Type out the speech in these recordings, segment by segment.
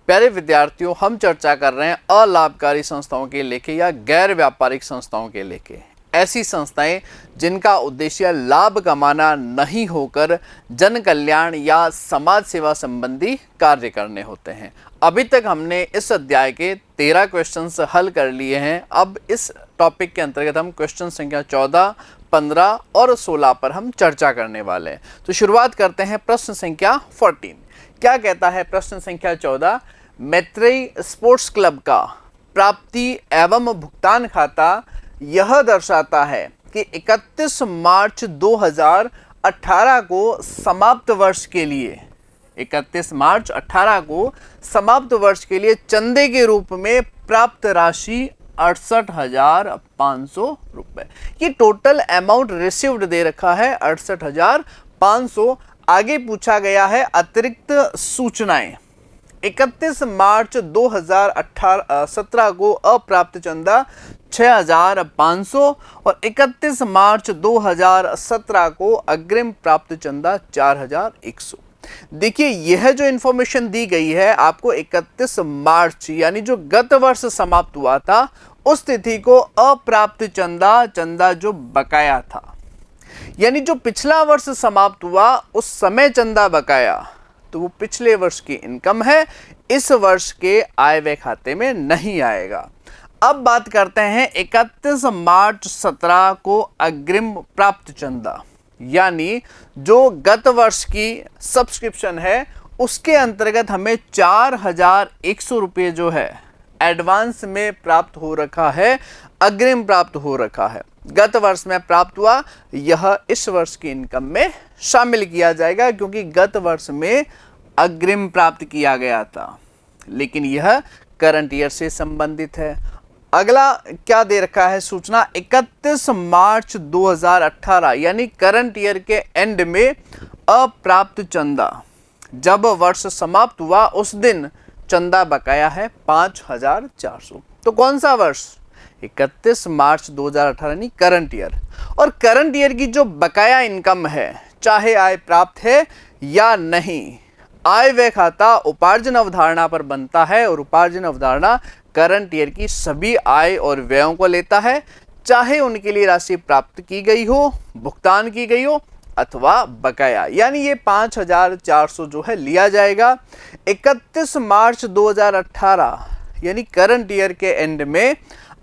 प्यारे विद्यार्थियों, हम चर्चा कर रहे हैं अलाभकारी संस्थाओं के लेके या गैर व्यापारिक संस्थाओं के लेके। ऐसी संस्थाएं जिनका उद्देश्य लाभ कमाना नहीं होकर जन कल्याण या समाज सेवा संबंधी कार्य करने होते हैं। अभी तक हमने इस अध्याय के 13 क्वेश्चंस हल कर लिए हैं। अब इस टॉपिक के अंतर्गत हम क्वेश्चन संख्या 14, 15 और 16 पर हम चर्चा करने वाले हैं। तो शुरुआत करते हैं प्रश्न संख्या 14। क्या कहता है प्रश्न संख्या 14? मैत्रेयी स्पोर्ट्स क्लब का प्राप्ति एवं भुगतान खाता यह दर्शाता है कि 31 मार्च 2018 को समाप्त वर्ष के लिए 31 मार्च 18 को समाप्त वर्ष के लिए चंदे के रूप में प्राप्त राशि 68,500 रुपये। ये टोटल अमाउंट रिसीव्ड दे रखा है 68,500। आगे पूछा गया है अतिरिक्त सूचनाएं। 31 मार्च 2017 को अप्राप्त चंदा 6,500 और 31 मार्च 2017 को अग्रिम प्राप्त चंदा 4,100। देखिए, यह जो इंफॉर्मेशन दी गई है आपको 31 मार्च यानी जो गत वर्ष समाप्त हुआ था उस तिथि को अप्राप्त चंदा जो बकाया था, यानी जो पिछला वर्ष समाप्त हुआ उस समय चंदा बकाया, तो वो पिछले वर्ष की इनकम है, इस वर्ष के आय व्यय खाते में नहीं आएगा। अब बात करते हैं 31 मार्च 17 को अग्रिम प्राप्त चंदा, यानी जो गत वर्ष की सब्सक्रिप्शन है उसके अंतर्गत हमें 4,100 रुपये जो है एडवांस में प्राप्त हो रखा है, अग्रिम प्राप्त हो रखा है। गत वर्ष में प्राप्त हुआ, यह इस वर्ष की इनकम में शामिल किया जाएगा क्योंकि गत वर्ष में अग्रिम प्राप्त किया गया था, लेकिन यह करंट ईयर से संबंधित है। अगला क्या दे रखा है सूचना? 31 मार्च 2018 यानी करंट ईयर के एंड में अप्राप्त चंदा, जब वर्ष समाप्त हुआ उस दिन चंदा बकाया है 5,400। तो कौन सा वर्ष? 31 मार्च 2018 यानी करंट ईयर। और करंट ईयर की जो बकाया इनकम है, चाहे आय प्राप्त है या नहीं, आय व्यय खाता उपार्जन अवधारणा पर बनता है और उपार्जन अवधारणा करंट ईयर की सभी आय और व्ययों को लेता है, चाहे उनके लिए राशि प्राप्त की गई हो, भुगतान की गई हो अथवा बकाया। यानी ये 5,400 जो है लिया जाएगा। 31 मार्च 2018 यानी करंट ईयर के एंड में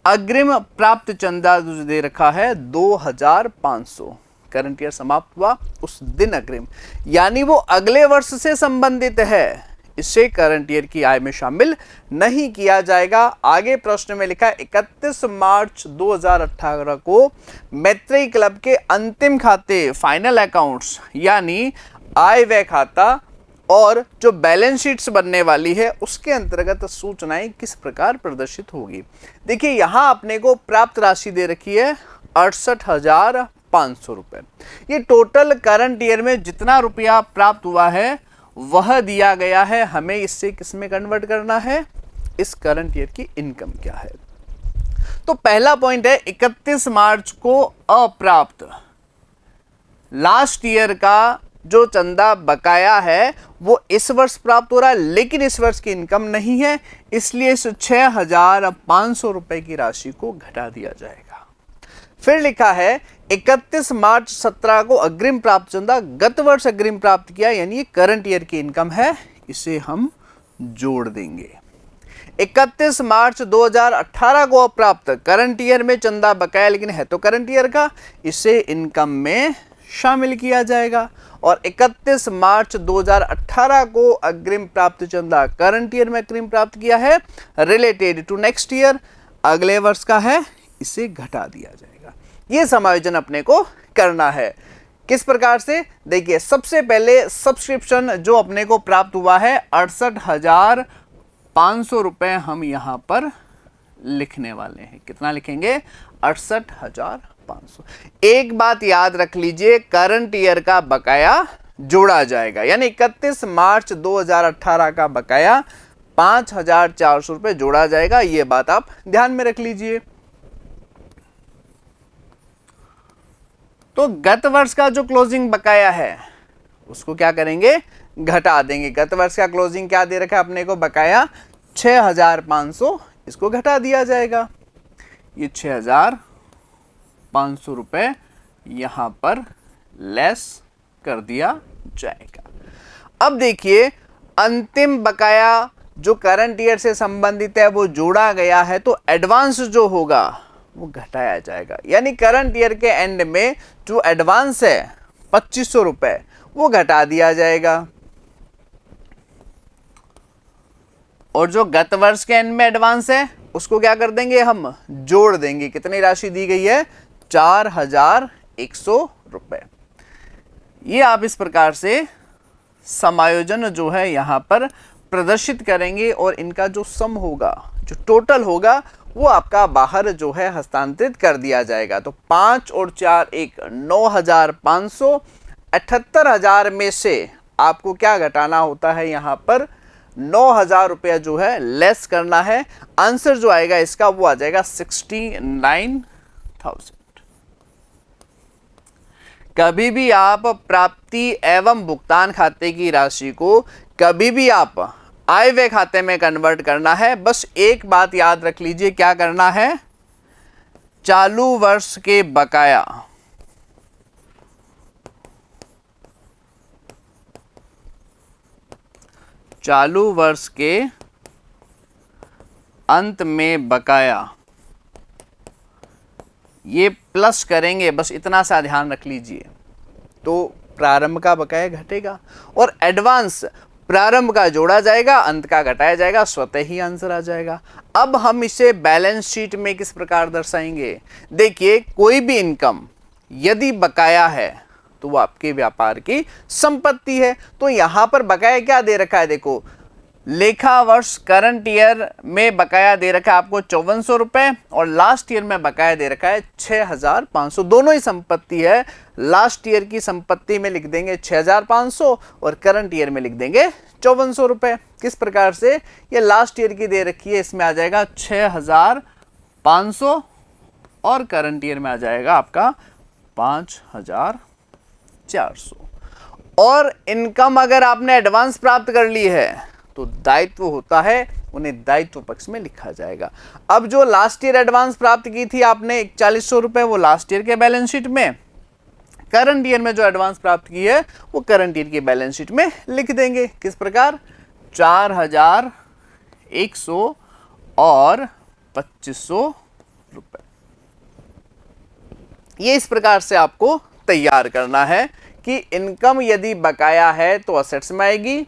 अग्रिम प्राप्त चंदा जो दे रखा है 2,500। करंट ईयर समाप्त हुआ उस दिन अग्रिम, यानी वो अगले वर्ष से संबंधित है, इसे करंट ईयर की आय में शामिल नहीं किया जाएगा। आगे प्रश्न में लिखा है 31 मार्च 2018 को मैत्रेयी क्लब के अंतिम खाते फाइनल अकाउंट्स यानी आय व्यय खाता और जो बैलेंस शीट्स बनने वाली है उसके अंतर्गत सूचनाएं किस प्रकार प्रदर्शित होगी। देखिए, यहां अपने को प्राप्त राशि दे रखी है 68,500 रुपए। ये टोटल करंट ईयर में जितना रुपया प्राप्त हुआ है वह दिया गया है, हमें इससे किस में कन्वर्ट करना है, इस करंट ईयर की इनकम क्या है। तो पहला पॉइंट है 31 मार्च को अप्राप्त लास्ट ईयर का जो चंदा बकाया है वो इस वर्ष प्राप्त हो रहा है, लेकिन इस वर्ष की इनकम नहीं है, इसलिए इस 6,500 रुपए की राशि को घटा दिया जाएगा। फिर लिखा है 31 मार्च 17 को अग्रिम प्राप्त चंदा, गत वर्ष अग्रिम प्राप्त किया, यानी ये करंट ईयर की इनकम है, इसे हम जोड़ देंगे। 31 मार्च 2018 को अप्राप्त, करंट ईयर में चंदा बकाया लेकिन है तो करंट ईयर का, इसे इनकम में शामिल किया जाएगा। और 31 मार्च 2018 को अग्रिम प्राप्त चंदा, करंट ईयर में अग्रिम प्राप्त किया है, रिलेटेड टू नेक्स्ट ईयर, अगले वर्ष का है, इसे घटा दिया जाएगा। ये समायोजन अपने को करना है। किस प्रकार से? देखिए, सबसे पहले सब्सक्रिप्शन जो अपने को प्राप्त हुआ है 68,500 रुपए हम यहां पर लिखने वाले हैं। कितना लिखेंगे? 68,500। एक बात याद रख लीजिए, करंट ईयर का बकाया जोड़ा जाएगा, यानी 31 मार्च 2018 का बकाया 5,400 रुपए जोड़ा जाएगा। ये बात आप ध्यान में रख लीजिए। तो गत वर्ष का जो क्लोजिंग बकाया है उसको क्या करेंगे? घटा देंगे। गत वर्ष का क्लोजिंग क्या दे रखा है अपने को, बकाया 6,500, इसको घटा दिया जाएगा। ये 6,500 रुपये यहाँ पर लेस कर दिया जाएगा। अब देखिए अंतिम बकाया जो करंट ईयर से संबंधित है वो जोड़ा गया है, तो एडवांस जो होगा वो घटाया जाएगा। यानी करंट ईयर के एंड में जो एडवांस है 2500 रुपये वो घटा दिया जाएगा, और जो गत वर्ष के एंड में एडवांस है उसको क्या कर देंगे, हम जोड़ देंगे। कितनी राशि दी गई है, 4,100 रुपये। ये आप इस प्रकार से समायोजन जो है यहाँ पर प्रदर्शित करेंगे, और इनका जो सम होगा, जो टोटल होगा, वो आपका बाहर जो है हस्तांतरित कर दिया जाएगा। तो 5 और 4 एक 9,500, 78,000 में से आपको क्या घटाना होता है, यहाँ पर 9,000 रुपया जो है लेस करना है। आंसर जो आएगा इसका वो आ जाएगा 69,000। कभी भी आप प्राप्ति एवं भुगतान खाते की राशि को कभी भी आप आय व्यय खाते में कन्वर्ट करना है, बस एक बात याद रख लीजिए, क्या करना है, चालू वर्ष के बकाया चालू वर्ष के अंत में बकाया ये प्लस करेंगे, बस इतना सा ध्यान रख लीजिए, तो प्रारंभ का बकाया घटेगा, और एडवांस प्रारंभ का जोड़ा जाएगा, अंत का घटाया जाएगा, स्वतः ही आंसर आ जाएगा। अब हम इसे बैलेंस शीट में किस प्रकार दर्शाएंगे, देखिए कोई भी इनकम यदि बकाया है तो वो आपके व्यापार की संपत्ति है। तो यहां पर बकाया क्या दे रखा है, देखो लेखा वर्ष करंट ईयर में बकाया दे रखा है आपको 5400 रुपए, और लास्ट ईयर में बकाया दे रखा है 6,500। दोनों ही संपत्ति है, लास्ट ईयर की संपत्ति में लिख देंगे 6,500 और करंट ईयर में लिख देंगे 5400 रुपए। किस प्रकार से, ये लास्ट ईयर की दे रखी है, इसमें आ जाएगा 6,500 और करंट ईयर में आ जाएगा आपका 5,400। और इनकम अगर आपने एडवांस प्राप्त कर ली है तो दायित्व होता है, उन्हें दायित्व पक्ष में लिखा जाएगा। अब जो लास्ट ईयर एडवांस प्राप्त की थी आपने 4100 रुपए, वो लास्ट ईयर के बैलेंस शीट में, करंट ईयर में जो एडवांस प्राप्त की है वो करंट ईयर की बैलेंस शीट में लिख देंगे। किस प्रकार, 4,100 और 2,500 रुपए। ये इस प्रकार से आपको तैयार करना है कि इनकम यदि बकाया है तो असेट्स में आएगी,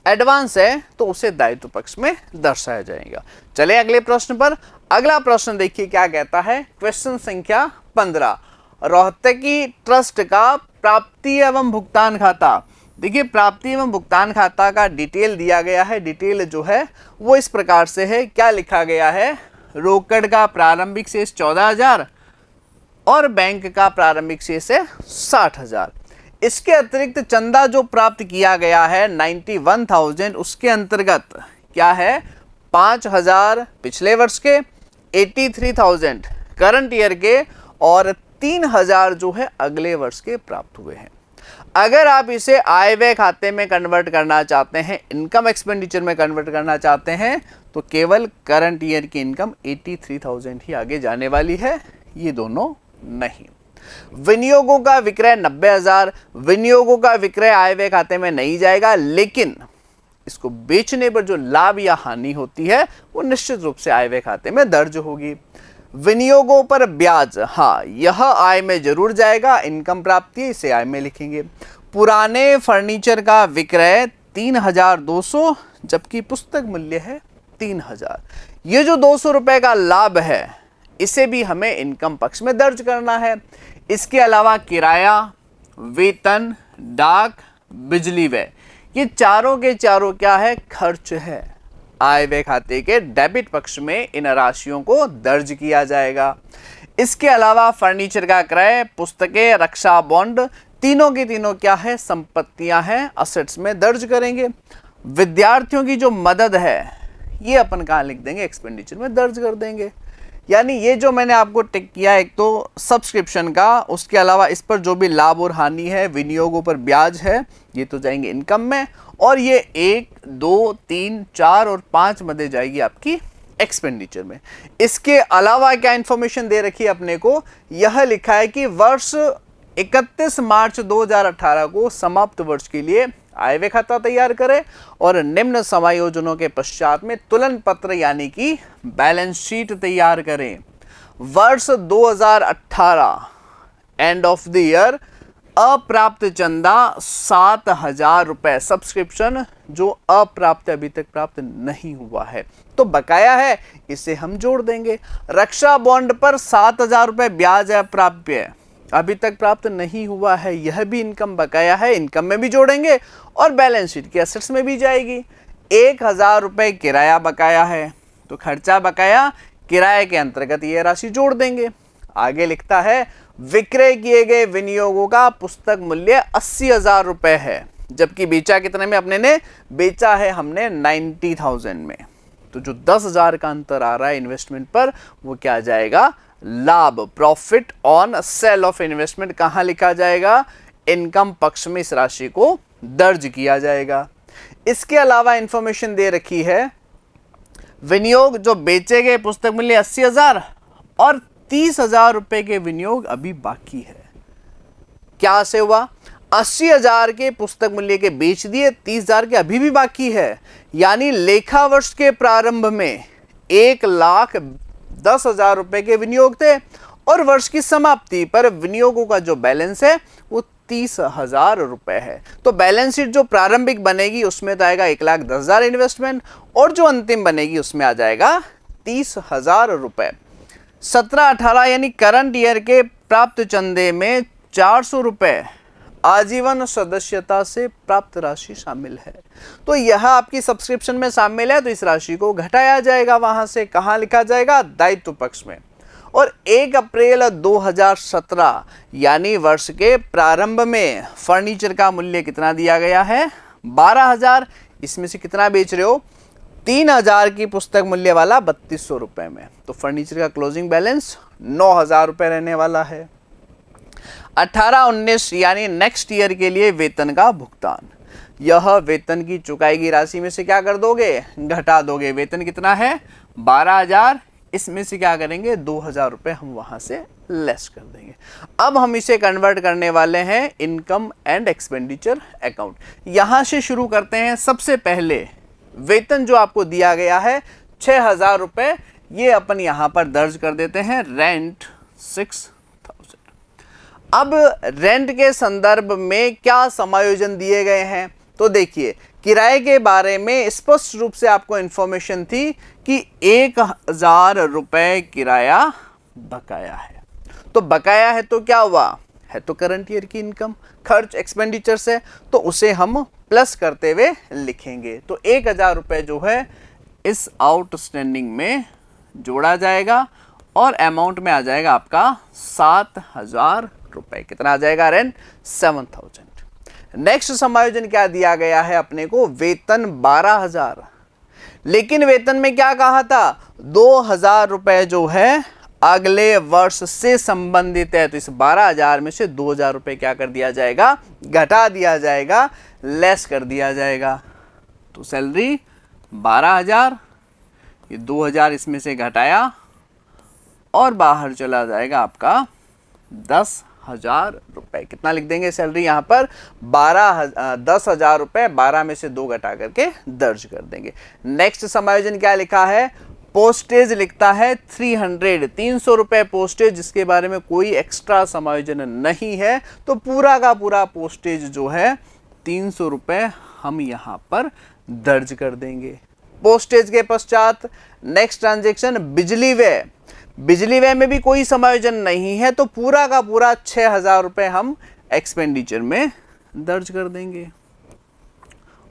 एडवांस है तो उसे दायित्व पक्ष में दर्शाया जाएगा। चले अगले प्रश्न पर। अगला प्रश्न देखिए क्या कहता है, क्वेश्चन संख्या 15, रोहतकी ट्रस्ट का प्राप्ति एवं भुगतान खाता। देखिए प्राप्ति एवं भुगतान खाता का डिटेल दिया गया है। डिटेल जो है वो इस प्रकार से है, क्या लिखा गया है, रोकड़ का प्रारंभिक शेष 14,000 और बैंक का प्रारंभिक शेष है 60,000। इसके अतिरिक्त चंदा जो प्राप्त किया गया है 91,000, उसके अंतर्गत क्या है, 5,000 पिछले वर्ष के, 83,000 करंट ईयर के, और 3,000 जो है अगले वर्ष के प्राप्त हुए हैं। अगर आप इसे आय व्यय खाते में कन्वर्ट करना चाहते हैं, इनकम एक्सपेंडिचर में कन्वर्ट करना चाहते हैं, तो केवल करंट ईयर की इनकम 83,000 ही आगे जाने वाली है, ये दोनों नहीं। विनियोगों का विक्रय 90,000, विनियोगों का विक्रय आय व्यय खाते में नहीं जाएगा, लेकिन इसको बेचने पर जो लाभ या हानि होती है वो निश्चित रूप से आय व्यय खाते में दर्ज होगी। विनियोगों पर ब्याज, हाँ यह आय में जरूर जाएगा, इनकम प्राप्ति है, इसे आय में लिखेंगे। पुराने फर्नीचर का विक्रय 3,200, जबकि पुस्तक मूल्य है 3,000। ये जो 200 रुपए का लाभ है इसे भी हमें इनकम पक्ष में दर्ज करना है। इसके अलावा किराया, वेतन, डाक, बिजली व्यय, ये चारों के चारों क्या है, खर्च है। आय व्यय खाते के डेबिट पक्ष में इन राशियों को दर्ज किया जाएगा। इसके अलावा फर्नीचर का क्रय, पुस्तकें, रक्षा बॉन्ड, तीनों की तीनों क्या है, संपत्तियां हैं, असेट्स में दर्ज करेंगे। विद्यार्थियों की जो मदद है ये अपन कहाँ लिख देंगे, एक्सपेंडिचर में दर्ज कर देंगे। यानी ये जो मैंने आपको टिक किया, एक तो सब्सक्रिप्शन का, उसके अलावा इस पर जो भी लाभ और हानि है, विनियोगों पर ब्याज है, ये तो जाएंगे इनकम में, और ये 1, 2, 3, 4 और 5 मदे जाएगी आपकी एक्सपेंडिचर में। इसके अलावा क्या इंफॉर्मेशन दे रखी है अपने को, यह लिखा है कि वर्ष 31 मार्च 2018 को समाप्त वर्ष के लिए आय व्यय खाता तैयार करें और निम्न समायोजनों के पश्चात में तुलन पत्र यानी कि बैलेंस शीट तैयार करें। वर्ष 2018 एंड ऑफ द ईयर अप्राप्त चंदा 7,000 रुपए, सब्सक्रिप्शन जो अप्राप्त अभी तक प्राप्त नहीं हुआ है तो बकाया है, इसे हम जोड़ देंगे। रक्षा बॉन्ड पर 7,000 रुपए ब्याज अप्राप्य अभी तक प्राप्त नहीं हुआ है, यह भी इनकम बकाया है, इनकम में भी जोड़ेंगे और बैलेंस शीट की एसेट्स में भी जाएगी। 1,000 रुपए किराया बकाया है तो खर्चा बकाया किराए के अंतर्गत यह राशि जोड़ देंगे। आगे लिखता है विक्रय किए गए विनियोगों का पुस्तक मूल्य 80,000 रुपए है, जबकि बेचा कितने में, अपने ने बेचा है हमने 90,000 में, तो जो 10,000 का अंतर आ रहा है इन्वेस्टमेंट पर वो क्या आ जाएगा, लाभ, profit on sale of investment. कहां लिखा जाएगा, इनकम पक्ष में इस राशि को दर्ज किया जाएगा। इसके अलावा इंफॉर्मेशन दे रखी है विनियोग जो बेचे गए पुस्तक मूल्य 80,000 और 30,000 रुपए के विनियोग अभी बाकी है। क्या से हुआ, 80,000 के पुस्तक मूल्य के बेच दिए, 30,000 के अभी भी बाकी है, यानी लेखा वर्ष के प्रारंभ में 1,10,000 रुपए के विनियोग थे और वर्ष की समाप्ति पर विनियोगों का जो बैलेंस है वो 30,000 रुपए है। तो बैलेंस शीट जो प्रारंभिक बनेगी उसमें तो आएगा 1,10,000 इन्वेस्टमेंट और जो अंतिम बनेगी उसमें आ जाएगा 30,000 रुपए। 17-18 यानी करंट ईयर के प्राप्त चंदे में 400 रुपए आजीवन सदस्यता से प्राप्त राशि शामिल है, तो यह आपकी सब्सक्रिप्शन में शामिल है, तो इस राशि को घटाया जाएगा, वहां से कहां लिखा जाएगा, दायित्व पक्ष में। और 1 अप्रैल 2017 यानी वर्ष के प्रारंभ में फर्नीचर का मूल्य कितना दिया गया है, 12,000, इसमें से कितना बेच रहे हो, 3,000 की पुस्तक मूल्य वाला 3,200 रुपए में, तो फर्नीचर का क्लोजिंग बैलेंस 9,000 रुपए रहने वाला है। 18-19 यानी नेक्स्ट ईयर के लिए वेतन का भुगतान, यह वेतन की चुकाई की राशि में से क्या कर दोगे, घटा दोगे। वेतन कितना है, 12,000, इसमें से क्या करेंगे, 2,000 रुपए हम वहां से लेस कर देंगे। अब हम इसे कन्वर्ट करने वाले हैं इनकम एंड एक्सपेंडिचर अकाउंट। यहां से शुरू करते हैं। सबसे पहले वेतन जो आपको दिया गया है 6,000 रुपए, ये अपन यहां पर दर्ज कर देते हैं, रेंट 6,000। अब रेंट के संदर्भ में क्या समायोजन दिए गए हैं, तो देखिए किराए के बारे में स्पष्ट रूप से आपको इंफॉर्मेशन थी कि 1,000 रुपए किराया बकाया है, तो बकाया है तो क्या हुआ है, तो करंट ईयर की इनकम, खर्च एक्सपेंडिचर से, तो उसे हम प्लस करते हुए लिखेंगे। तो 1,000 रुपए जो है इस आउटस्टैंडिंग में जोड़ा जाएगा और अमाउंट में आ जाएगा आपका 7,000 रुपए। कितना आ जाएगा, रेंट 7,000। नेक्स्ट समायोजन क्या दिया गया है अपने को, वेतन 12,000, लेकिन वेतन में क्या कहा था, 2,000 रुपए जो है अगले वर्ष से संबंधित है, तो इस 12,000 में से 2,000 रुपए क्या कर दिया जाएगा, घटा दिया जाएगा, लेस कर दिया जाएगा। तो सैलरी 12,000, ये 2,000 इसमें से घटाया और बाहर चला जाएगा आपका 10,000 रुपए। कितना लिख देंगे सैलरी यहाँ पर, 10,000 रुपए, 12 में से 2 घटा करके दर्ज कर देंगे। नेक्स्ट समायोजन क्या लिखा है, पोस्टेज लिखता है 300 रुपए पोस्टेज, जिसके बारे में कोई एक्स्ट्रा समायोजन नहीं है, तो पूरा का पूरा पोस्टेज जो है 300 रुपए हम यहाँ पर दर्ज कर देंगे। पोस्टेज के पश्चात नेक्स्ट ट्रांजेक्शन बिजली व्यय, बिजली व्यय में भी कोई समायोजन नहीं है, तो पूरा का पूरा 6,000 रुपए हम एक्सपेंडिचर में दर्ज कर देंगे।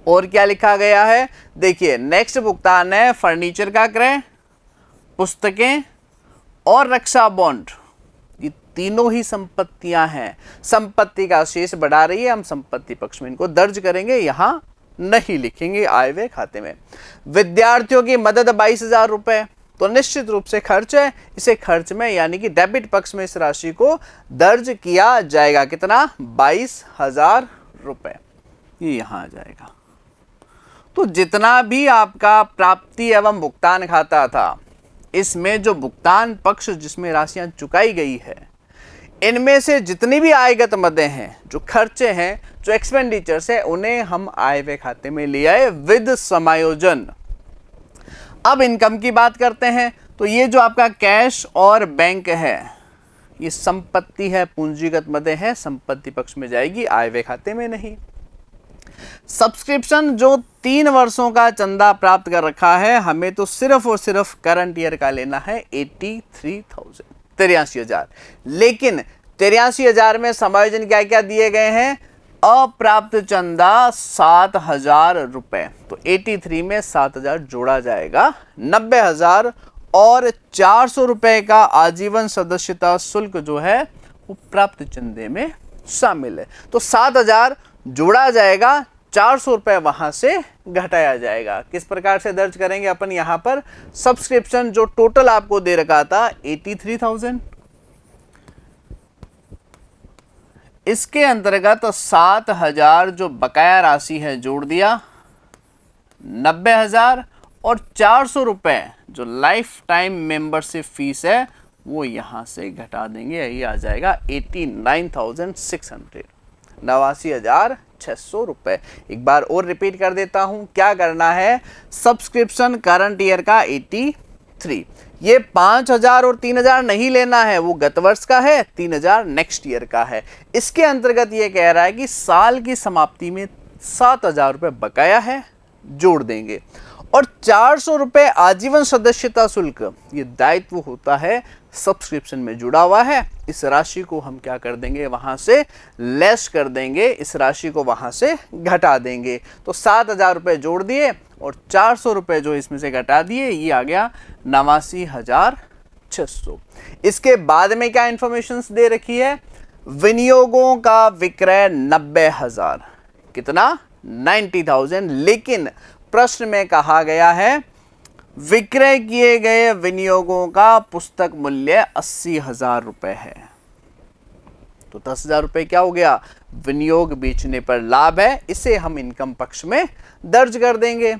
और क्या लिखा गया है, देखिए नेक्स्ट भुगतान है फर्नीचर का क्रय, पुस्तकें और रक्षा बॉन्ड, ये तीनों ही संपत्तियां हैं। संपत्ति का शेष बढ़ा रही है, हम संपत्ति पक्ष में इनको दर्ज करेंगे, यहां नहीं लिखेंगे आय व्यय खाते में। विद्यार्थियों की मदद 22,000 रुपए, तो निश्चित रूप से खर्च है, इसे खर्च में यानी कि डेबिट पक्ष में इस राशि को दर्ज किया जाएगा। कितना? 22,000 रुपए, ये यहां आ जाएगा। तो जितना भी आपका प्राप्ति एवं भुगतान खाता था, इसमें जो भुगतान पक्ष जिसमें राशियां चुकाई गई है, इनमें से जितनी भी आयगत मदें हैं, जो खर्चे हैं, जो एक्सपेंडिचर्स है, उन्हें हम आय व्यय खाते में ले आए विद समायोजन। अब इनकम की बात करते हैं। तो ये जो आपका कैश और बैंक है, ये संपत्ति है, पूंजीगत मदें हैं, संपत्ति पक्ष में जाएगी, आय व्यय खाते में नहीं। सब्सक्रिप्शन जो 3 वर्षों का चंदा प्राप्त कर रखा है, हमें तो सिर्फ और सिर्फ करंट ईयर का लेना है 83,000, 83,000। लेकिन 83,000 में समायोजन क्या क्या दिए गए हैं? अप्राप्त चंदा 7,000 रुपए, तो 83 में 7,000 जोड़ा जाएगा, 90,000 और 400 रुपए का आजीवन सदस्यता शुल्क जो है वो प्राप्त चंदे में शामिल है। तो 7,000 जोड़ा जाएगा, 400 रुपए वहां से घटाया जाएगा। किस प्रकार से दर्ज करेंगे अपन? यहां पर सब्सक्रिप्शन जो टोटल आपको दे रखा था 83,000, इसके अंतर्गत 7,000 जो बकाया राशि है जोड़ दिया, 90,000 और 400 रुपए जो लाइफ टाइम मेंबरशिप फीस है वो यहां से घटा देंगे, यही आ जाएगा 89,600, 89,600 रुपए। एक बार और रिपीट कर देता हूं, क्या करना है? सब्सक्रिप्शन करंट ईयर का 83, ये 5,000 और 3,000 नहीं लेना है, वो गत वर्ष का है, 3,000 नेक्स्ट ईयर का है। इसके अंतर्गत ये कह रहा है कि साल की समाप्ति में 7,000 रुपए बकाया है, जोड़ देंगे, और 400 रुपए आजीवन सदस्यता शुल्क, ये दायित्व होता है, सब्सक्रिप्शन में जुड़ा हुआ है। इस राशि को हम क्या कर देंगे? वहां से लेस कर देंगे, इस राशि को वहां से घटा देंगे। तो 7,000 रुपए जोड़ दिए और 400 रुपए जो इसमें से घटा दिए, ये आ गया 89,600। इसके बाद में क्या इंफॉर्मेशन दे रखी है? विनियोगों का विक्रय 90,000, कितना? 90,000। लेकिन प्रश्न में कहा गया है विक्रय किए गए विनियोगों का पुस्तक मूल्य 80,000 रुपए है। तो 10,000 रुपए क्या हो गया? विनियोग बेचने पर लाभ है, इसे हम इनकम पक्ष में दर्ज कर देंगे।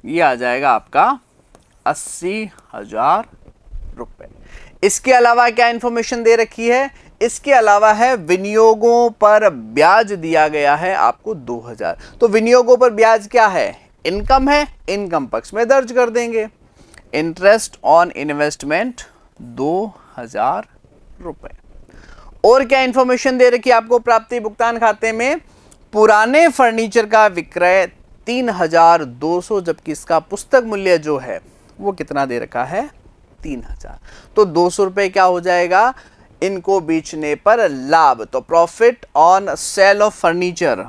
ये आ जाएगा आपका 80,000 रुपए। इसके अलावा क्या इंफॉर्मेशन दे रखी है? इसके अलावा है विनियोगों पर ब्याज दिया गया है आपको 2,000। तो विनियोगों पर ब्याज क्या है? इनकम है, इनकम पक्ष में दर्ज कर देंगे। इंटरेस्ट ऑन इन्वेस्टमेंट 2,000 रुपए। और क्या इंफॉर्मेशन दे रखी है आपको प्राप्ति भुगतान खाते में? पुराने फर्नीचर का विक्रय 3,200, जबकि इसका पुस्तक मूल्य जो है वो कितना दे रखा है? 3,000। तो 200 रुपए क्या हो जाएगा? इनको बेचने पर लाभ। तो profit on sale of furniture,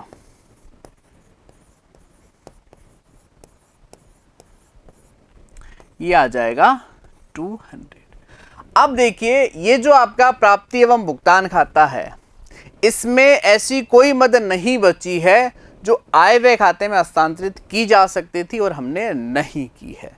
ये आ जाएगा 200। अब देखिए, ये जो आपका प्राप्ति एवं भुगतान खाता है, इसमें ऐसी कोई मद नहीं बची है जो आय व्यय खाते में हस्तांतरित की जा सकती थी और हमने नहीं की है।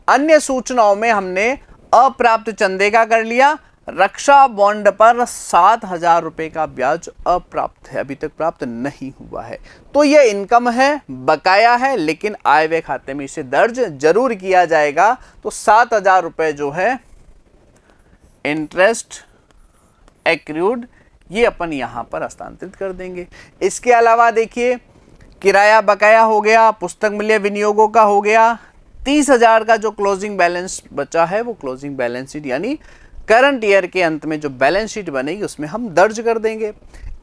अन्य सूचनाओं में हमने अप्राप्त चंदे का कर लिया, रक्षा बॉन्ड पर 7,000 रुपए का ब्याज अप्राप्त है, अभी तक प्राप्त नहीं हुआ है। तो यह इनकम है, बकाया है, लेकिन आय व्यय खाते में इसे दर्ज जरूर किया जाएगा। तो 7,000 रुपए जो है इंटरेस्ट एक्रूड, ये अपन यहां पर हस्तांतरित कर देंगे। इसके अलावा देखिए, किराया बकाया हो गया, पुस्तक मूल्य विनियोगों का हो गया, 30,000 का जो क्लोजिंग बैलेंस बचा है वो क्लोजिंग बैलेंस शीट यानी करंट ईयर के अंत में जो बैलेंस शीट बनेगी उसमें हम दर्ज कर देंगे।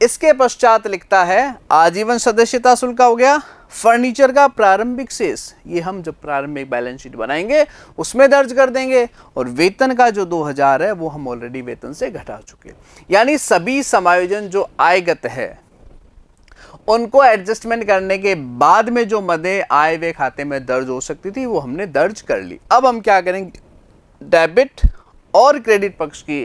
इसके पश्चात लिखता है आजीवन सदस्यता शुल्क हो गया, फर्नीचर का प्रारंभिक शेष, ये हम जब प्रारंभिक बैलेंस शीट बनाएंगे उसमें दर्ज कर देंगे, और वेतन का जो 2,000 है वो हम ऑलरेडी वेतन से घटा चुके। यानी सभी समायोजन जो आयगत है उनको एडजस्टमेंट करने के बाद में जो मदें आय व्यय खाते में दर्ज हो सकती थी वो हमने दर्ज कर ली। अब हम क्या करेंगे? डेबिट और क्रेडिट पक्ष की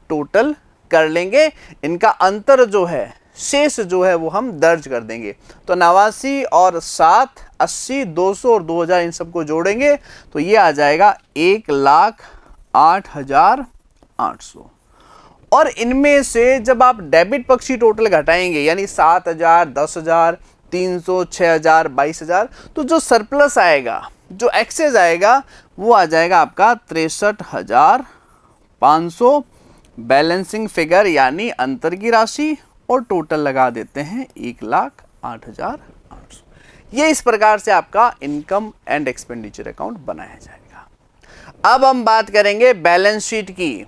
टोटल कर लेंगे, इनका अंतर जो है शेष जो है वो हम दर्ज कर देंगे। तो 89 और 7, 80, 200 और 2000 इन सबको जोड़ेंगे तो ये आ जाएगा 1,08,800। और इनमें से जब आप डेबिट पक्ष की टोटल घटाएंगे यानी 7,000, 10,000, 300, 6,000, 22,000, तो जो सरप्लस आएगा, जो एक्सेस आएगा वो आ जाएगा आपका 63,500 बैलेंसिंग फिगर यानी अंतर की राशि, और टोटल लगा देते हैं 1,08,800। ये इस प्रकार से आपका इनकम एंड एक्सपेंडिचर अकाउंट बनाया जाएगा। अब हम बात करेंगे बैलेंस शीट की।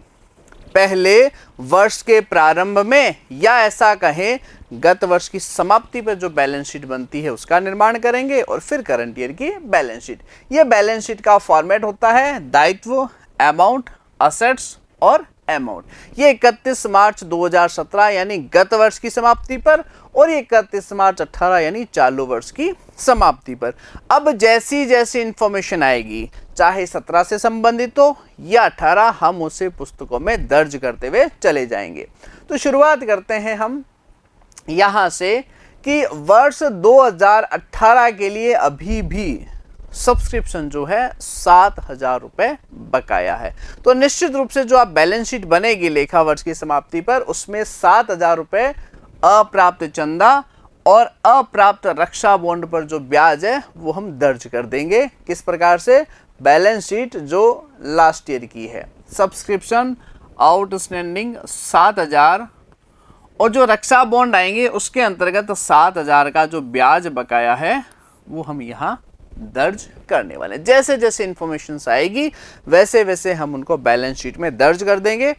पहले वर्ष के प्रारंभ में या ऐसा कहें गत वर्ष की समाप्ति पर जो बैलेंस शीट बनती है उसका निर्माण करेंगे, और फिर करंट ईयर की बैलेंस शीट। यह बैलेंस शीट का फॉर्मेट होता है दायित्व, अमाउंट, असेट्स और अमाउंट। ये 31 मार्च 2017 यानी गत वर्ष की समाप्ति पर, और ये 31 मार्च 18 यानी चालू वर्ष की समाप्ति पर। अब जैसी जैसी इंफॉर्मेशन आएगी, चाहे 17 से संबंधित हो या 18, हम उसे पुस्तकों में दर्ज करते हुए चले जाएंगे। तो शुरुआत करते हैं हम यहाँ से कि वर्ष 2018 के लिए अभी भी सब्सक्रिप्शन जो है 7,000 रुपये बकाया है। तो निश्चित रूप से जो आप बैलेंस शीट बनेगी लेखा वर्ष की समाप्ति पर, उसमें 7,000 रुपये अप्राप्त चंदा और अप्राप्त रक्षा बॉन्ड पर जो ब्याज है वो हम दर्ज कर देंगे। किस प्रकार से? बैलेंस शीट जो लास्ट ईयर की है, सब्सक्रिप्शन आउटस्टैंडिंग 7,000 और जो रक्षा बॉन्ड आएंगे उसके अंतर्गत 7,000 का जो ब्याज बकाया है वो हम यहाँ दर्ज करने वाले हैं। जैसे जैसे इंफॉर्मेशन आएगी वैसे वैसे हम उनको बैलेंस शीट में दर्ज कर देंगे।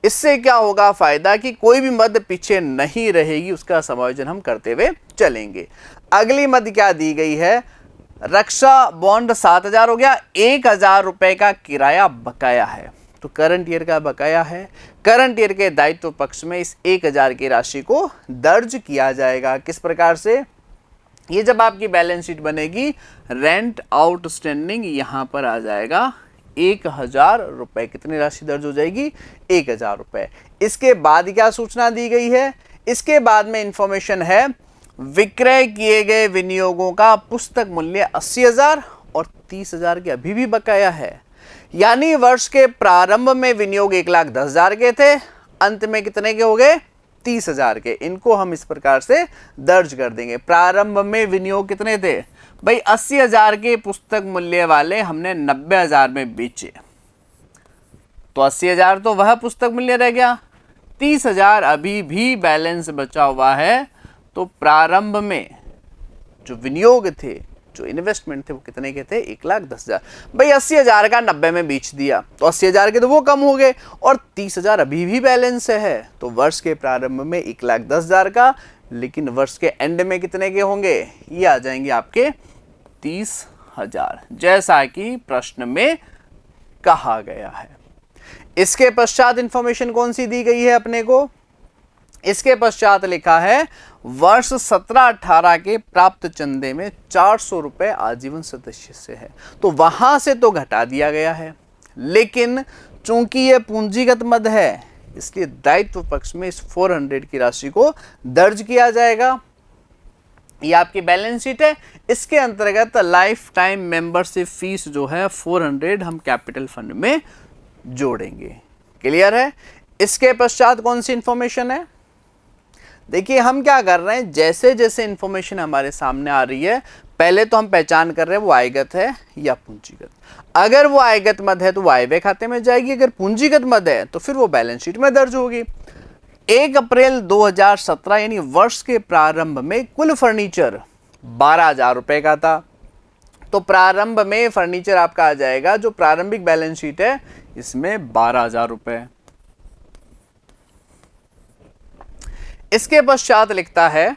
इससे क्या होगा फायदा कि कोई भी मद पीछे नहीं रहेगी, उसका समायोजन हम करते हुए चलेंगे। अगली मद क्या दी गई है? रक्षा बॉन्ड 7,000 हो गया, 1,000 रुपए का किराया बकाया है। तो करंट ईयर का बकाया है, करंट ईयर के दायित्व पक्ष में इस 1,000 की राशि को दर्ज किया जाएगा। किस प्रकार से? ये जब आपकी बैलेंस शीट बनेगी, रेंट आउटस्टैंडिंग यहाँ पर आ जाएगा 1,000 रुपए। कितनी राशि दर्ज हो जाएगी? 1,000 रुपए। इसके बाद क्या सूचना दी गई है? इसके बाद में इंफॉर्मेशन है विक्रय किए गए विनियोगों का पुस्तक मूल्य 80,000 और 30,000 के अभी भी बकाया है। यानी वर्ष के प्रारंभ में विनियोग 1,10,000 के थे, अंत में कितने के हो गए? 30,000 के। इनको हम इस प्रकार से दर्ज कर देंगे। प्रारंभ में विनियोग कितने थे भाई? 80,000 के पुस्तक मूल्य वाले हमने 90,000 में बेचे, तो 80,000 तो वह पुस्तक मूल्य रह गया, 30,000 अभी भी बैलेंस बचा हुआ है। तो प्रारंभ में जो विनियोग थे, जो इन्वेस्टमेंट थे, वो कितने के थे? 1,10,000। भाई 80,000 का 90 में बेच दिया तो 80,000 के तो वो कम हो गए, और 30,000 अभी भी बैलेंस है। तो वर्ष के प्रारंभ में 1,10,000 का, लेकिन वर्ष के एंड में कितने के होंगे? ये आ जाएंगे आपके 30,000, जैसा कि प्रश्न में कहा गया है। इसके पश्चात इंफॉर्मेशन कौन सी दी गई है अपने को? इसके पश्चात लिखा है वर्ष 17-18 के प्राप्त चंदे में 400 रुपए आजीवन सदस्य से है। तो वहां से तो घटा दिया गया है, लेकिन चूंकि यह पूंजीगत मद है इसलिए दायित्व पक्ष में इस 400 की राशि को दर्ज किया जाएगा। ये आपकी बैलेंस शीट है। इसके अंतर्गत लाइफ टाइम मेंबरशिप फीस जो है 400 हम कैपिटल फंड में जोड़ेंगे। क्लियर है? इसके पश्चात कौन सी इंफॉर्मेशन है? देखिए हम क्या कर रहे हैं, जैसे जैसे इंफॉर्मेशन हमारे सामने आ रही है पहले तो हम पहचान कर रहे हैं वो आयगत है या पूंजीगत। अगर वो आयगत मद है तो वो आयव्यय खाते में जाएगी, अगर पूंजीगत मद है तो फिर वो बैलेंस शीट में दर्ज होगी। 1 अप्रैल 2017 यानी वर्ष के प्रारंभ में कुल फर्नीचर 12,000 रुपए का था। तो प्रारंभ में फर्नीचर आपका आ जाएगा, जो प्रारंभिक बैलेंस शीट है इसमें 12,000 रुपए। इसके पश्चात लिखता है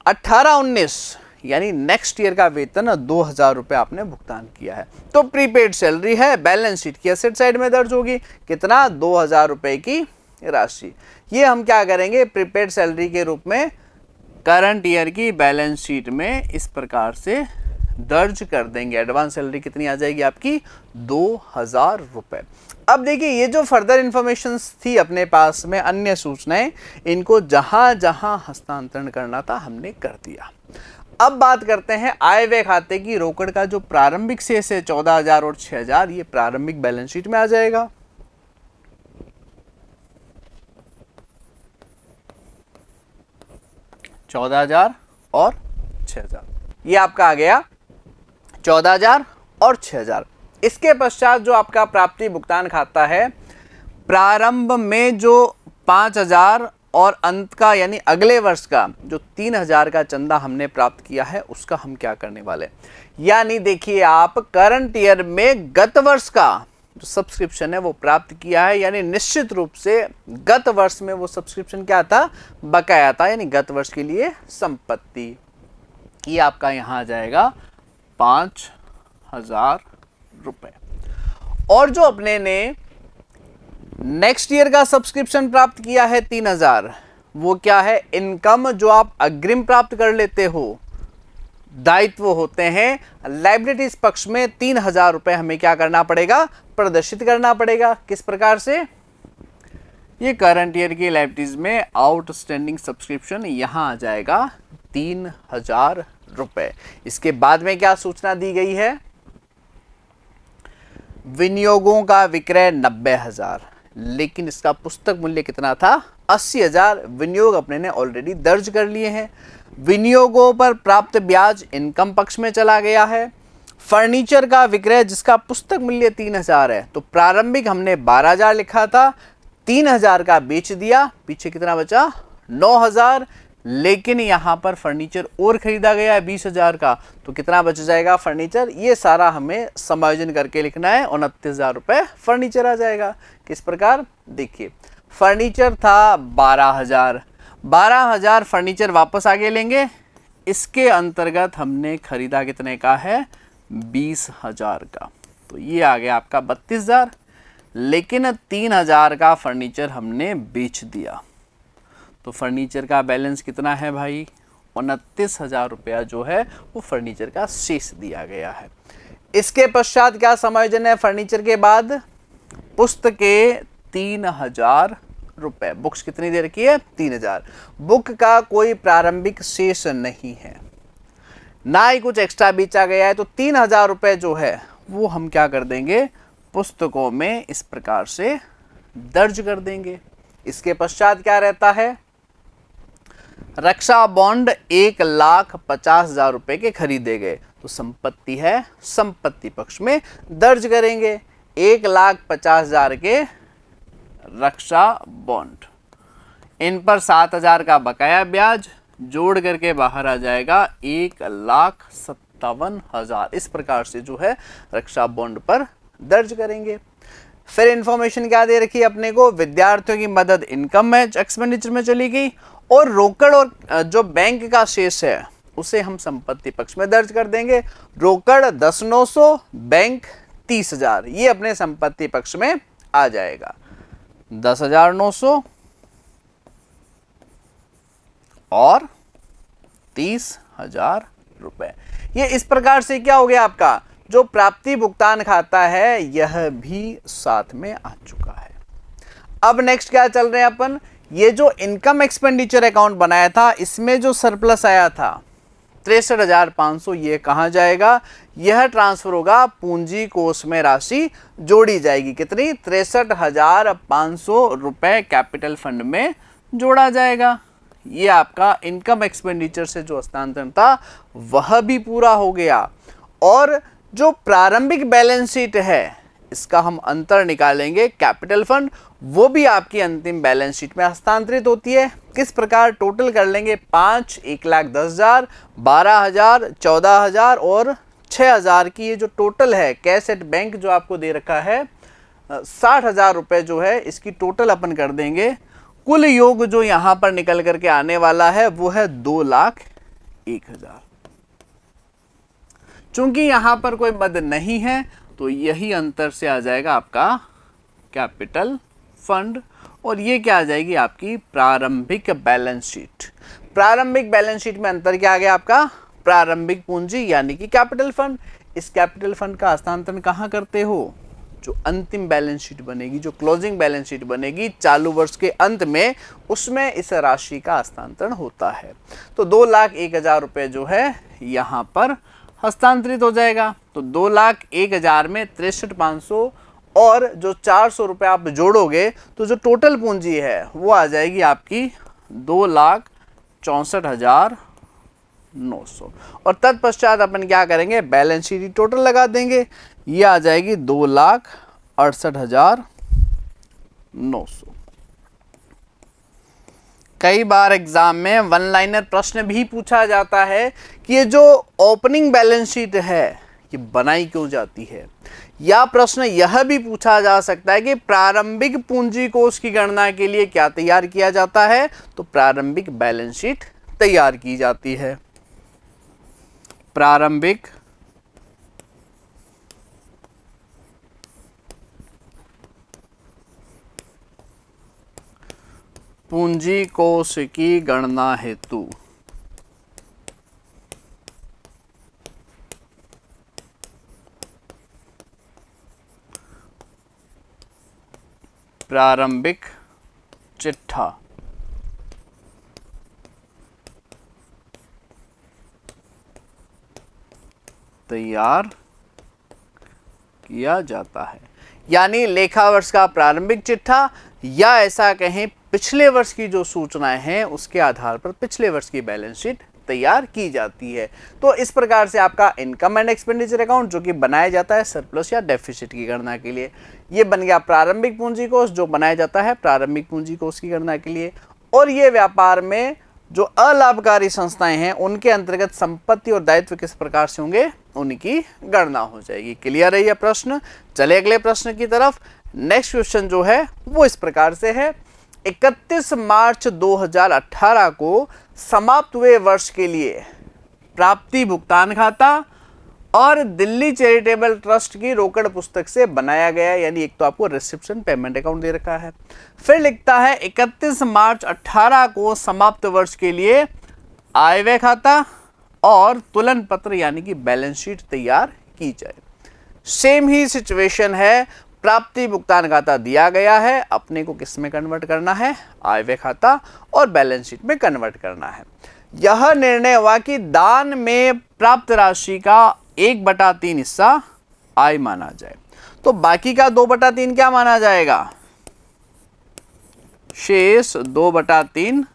18-19 यानी नेक्स्ट ईयर का वेतन 2,000 रुपए आपने भुगतान किया है, तो प्रीपेड सैलरी है, बैलेंस शीट की एसेट साइड में दर्ज होगी। कितना? 2,000 रुपए की राशि। ये हम क्या करेंगे, प्रीपेड सैलरी के रूप में करंट ईयर की बैलेंस शीट में इस प्रकार से दर्ज कर देंगे। एडवांस सैलरी कितनी आ जाएगी आपकी 2000 रुपए। अब देखिए ये जो फर्दर इंफॉर्मेशन थी अपने पास में अन्य सूचनाएं, इनको जहां जहां हस्तांतरण करना था हमने कर दिया। अब बात करते हैं आय व्यय खाते की। रोकड़ का जो प्रारंभिक शेष है 14,000 और 6,000, ये प्रारंभिक बैलेंस शीट में आ जाएगा। $14,000 और 6,000, ये आपका आ गया 14,000 और 6,000। इसके पश्चात जो आपका प्राप्ति भुगतान खाता है, प्रारंभ में जो 5,000 और अंत का यानी अगले वर्ष का जो 3,000 का चंदा हमने प्राप्त किया है, उसका हम क्या करने वाले, यानी देखिए आप करंट ईयर में गत वर्ष का जो सब्सक्रिप्शन है वो प्राप्त किया है, यानी निश्चित रूप से गत वर्ष में वो सब्सक्रिप्शन क्या था, बकाया था, यानी गत वर्ष के लिए संपत्ति। ये आपका यहां आ जाएगा 5,000 रुपए। और जो अपने ने नेक्स्ट ईयर का सब्सक्रिप्शन प्राप्त किया है 3,000, वो क्या है, इनकम जो आप अग्रिम प्राप्त कर लेते हो, दायित्व होते हैं। लायबिलिटीज पक्ष में 3,000 रुपए हमें क्या करना पड़ेगा, प्रदर्शित करना पड़ेगा। किस प्रकार से, ये करंट ईयर की लायबिलिटीज में आउटस्टैंडिंग सब्सक्रिप्शन यहां आ जाएगा 3,000 रुपए। इसके बाद में क्या सूचना दी गई है, विनियोगों का विक्रय 90,000, लेकिन इसका पुस्तक मूल्य कितना था, 80,000। विनियोग अपने ने ऑलरेडी दर्ज कर लिए हैं। विनियोगों पर प्राप्त ब्याज इनकम पक्ष में चला गया है। फर्नीचर का विक्रय जिसका पुस्तक मूल्य 3,000 है, तो प्रारंभिक हमने 12,000 लिखा था, 3,000 का बेच दिया, पीछे कितना बचा 9,000। लेकिन यहां पर फर्नीचर और खरीदा गया है 20,000 का, तो कितना बच जाएगा फर्नीचर, ये सारा हमें समायोजन करके लिखना है। 29,000 रुपए फर्नीचर आ जाएगा। किस प्रकार, देखिए फर्नीचर था 12,000 फर्नीचर वापस आगे लेंगे। इसके अंतर्गत हमने खरीदा कितने का है, 20,000 का, तो ये आ गया आपका 32,000। लेकिन 3,000 का फर्नीचर हमने बेच दिया, तो फर्नीचर का बैलेंस कितना है भाई, 29,000 रुपया जो है वो फर्नीचर का शेष दिया गया है। इसके पश्चात क्या समायोजन है, फर्नीचर के बाद पुस्तकें 3,000 रुपए। बुक्स कितनी दे रखी है, 3,000। बुक का कोई प्रारंभिक शेष नहीं है, ना ही कुछ एक्स्ट्रा बेचा गया है, तो 3,000 रुपए जो है वो हम क्या कर देंगे, पुस्तकों में इस प्रकार से दर्ज कर देंगे। इसके पश्चात क्या रहता है, रक्षा बॉन्ड 1,50,000 रुपए के खरीदे गए, तो संपत्ति है, संपत्ति पक्ष में दर्ज करेंगे। 1,50,000 के रक्षा बॉन्ड, इन पर 7,000 का बकाया ब्याज जोड़ करके बाहर आ जाएगा 1,57,000। इस प्रकार से जो है रक्षा बॉन्ड पर दर्ज करेंगे। फिर इंफॉर्मेशन क्या दे रखी है अपने को, विद्यार्थियों की मदद इनकम में एक्सपेंडिचर में चली गई, और रोकड़ और जो बैंक का शेष है उसे हम संपत्ति पक्ष में दर्ज कर देंगे। रोकड़ 10,900, बैंक 30,000, ये अपने संपत्ति पक्ष में आ जाएगा। 10,900 और 30,000 रुपए। ये इस प्रकार से क्या हो गया, आपका जो प्राप्ति भुगतान खाता है यह भी साथ में आ चुका है। अब नेक्स्ट क्या चल रहे हैं अपन, ये जो इनकम एक्सपेंडिचर अकाउंट बनाया था, इसमें जो सरप्लस आया था 63,500, ये कहां जाएगा, यह ट्रांसफर होगा पूंजी कोष में, राशि जोड़ी जाएगी। कितनी, 63,500 रुपए कैपिटल फंड में जोड़ा जाएगा। ये आपका इनकम एक्सपेंडिचर से जो हस्तांतरण था वह भी पूरा हो गया। और जो प्रारंभिक बैलेंस शीट है इसका हम अंतर निकालेंगे, कैपिटल फंड, वो भी आपकी अंतिम बैलेंस शीट में हस्तांतरित होती है। किस प्रकार, टोटल कर लेंगे 5, 1,10,000, 12,000, 14,000 और 6,000 की ये जो टोटल है कैश एट बैंक जो आपको दे रखा है 60,000 रुपए जो है, इसकी टोटल अपन कर देंगे। कुल योग जो यहां पर निकल करके आने वाला है वो है 2,01,000। चूंकि यहां पर कोई मद नहीं है तो यही अंतर से आ जाएगा आपका कैपिटल फंड, और ये क्या आ जाएगी आपकी प्रारंभिक बैलेंस शीट। प्रारंभिक बैलेंस शीट में अंतर क्या आ गया आपका, प्रारंभिक पूंजी यानी कि कैपिटल फंड। इस कैपिटल फंड का हस्तांतरण कहाँ करते हो? जो अंतिम बैलेंस शीट बनेगी, जो क्लोजिंग बैलेंस शीट बनेगी चालू वर्ष के अंत में, उसमें इस राशि का हस्तांतरण होता है। तो 2,01,000 रुपये जो है यहाँ पर हस्तांतरित हो जाएगा। तो 2,01,000 में 63,500 और जो 400 रुपये आप जोड़ोगे तो जो टोटल पूंजी है वो आ जाएगी आपकी 2,64,900। और तत्पश्चात अपन क्या करेंगे? बैलेंस शीट टोटल लगा देंगे, ये आ जाएगी 2,68,900। कई बार एग्जाम में वन लाइनर प्रश्न भी पूछा जाता है कि ये जो ओपनिंग बैलेंस शीट है ये बनाई क्यों जाती है, या प्रश्न यह भी पूछा जा सकता है कि प्रारंभिक पूंजी कोष की गणना के लिए क्या तैयार किया जाता है? तो प्रारंभिक बैलेंस शीट तैयार की जाती है। प्रारंभिक पूंजी कोष की गणना हेतु प्रारंभिक चिट्ठा तैयार किया जाता है। यानी लेखा वर्ष का प्रारंभिक चिट्ठा, या ऐसा कहें पिछले वर्ष की जो सूचनाएं हैं उसके आधार पर पिछले वर्ष की बैलेंस शीट तैयार की जाती है। तो इस प्रकार से आपका इनकम एंड एक्सपेंडिचर अकाउंट जो कि बनाया जाता है सरप्लस या डेफिसिट की गणना के लिए, ये बन गया प्रारंभिक पूंजी कोष जो बनाया जाता है प्रारंभिक पूंजी कोष की गणना के लिए। और ये व्यापार में जो अलाभकारी संस्थाएं हैं उनके अंतर्गत संपत्ति और दायित्व किस प्रकार से होंगे, उनकी गणना हो जाएगी। क्लियर है ये प्रश्न? चले अगले प्रश्न की तरफ। नेक्स्ट क्वेश्चन जो है वो इस प्रकार से है, 31 मार्च 2018 को समाप्त हुए वर्ष के लिए प्राप्ति भुगतान खाता और दिल्ली चैरिटेबल ट्रस्ट की रोकड़ पुस्तक से बनाया गया, यानी एक तो आपको रिसिप्शन पेमेंट अकाउंट दे रखा है, फिर लिखता है 31 मार्च 18 को समाप्त वर्ष के लिए आय व्यय खाता और तुलन पत्र यानी कि बैलेंस शीट तैयार की जाए। सेम ही सिचुएशन है, प्राप्ति भुगतान खाता दिया गया है, अपने को किस में कन्वर्ट करना है? आय व्यय खाता और बैलेंस शीट में कन्वर्ट करना है। यह निर्णय हुआ कि दान में प्राप्त राशि का 1/3 हिस्सा आय माना जाए, तो बाकी का 2/3 क्या माना जाएगा? शेष 2/3